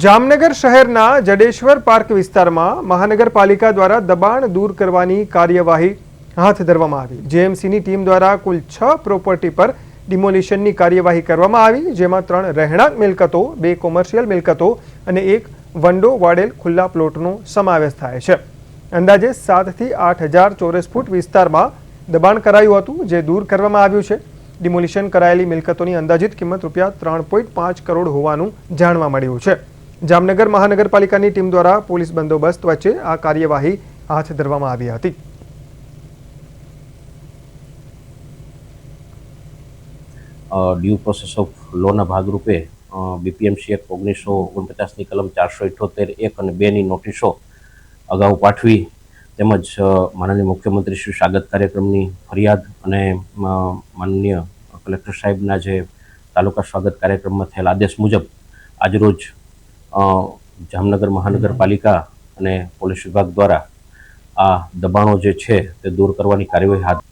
જામનગર શહેરના જડેશ્વર પાર્ક વિસ્તારમાં મહાનગરપાલિકા દ્વારા દબાણ દૂર કરવાની કાર્યવાહી હાથ ધરવામાં આવી। જેએમસીની ટીમ દ્વારા કુલ 6 પ્રોપર્ટી પર ડિમોલિશનની કાર્યવાહી કરવામાં આવી, જેમાં 3 રહેણાંક મિલકતો, 2 કોમર્શિયલ મિલકતો અને 1 વંડો વાડેલ ખુલ્લા પ્લોટનો સમાવેશ થાય છે। અંદાજે 7 થી 8,000 ચોરસ ફૂટ વિસ્તારમાં દબાણ કરાયું હતું, જે દૂર કરવામાં આવ્યું છે। ડિમોલિશન કરાયેલી મિલકતોની અંદાજિત કિંમત રૂપિયા 3.5 કરોડ હોવાનું જાણવા મળ્યું છે। જામનગર મહાનગરપાલિકાની ટીમ દ્વારા પોલીસ બંદોબસ્ત વચ્ચે આ કાર્યવાહી હાથ ધરવામાં આવી હતી। ડ્યુ પ્રોસેસ ઓફ લોના ભાગરૂપે બીપીએમસી એક્ટ 1949ની કલમ 478(1) અને 2ની નોટિસો અગાઉ પાઠવી તેમજ માનનીય મુખ્યમંત્રી શ્રી સ્વાગત કાર્યક્રમની ફરિયાદ અને માનનીય કલેક્ટર સાહેબના જે તાલુકા સ્વાગત કાર્યક્રમમાં થયેલ આદેશ મુજબ આજરોજ જામનગર મહાનગરપાલિકા અને પોલીસ વિભાગ દ્વારા આ દબાણો જે છે તે દૂર કરવાની કાર્યવાહી હાથ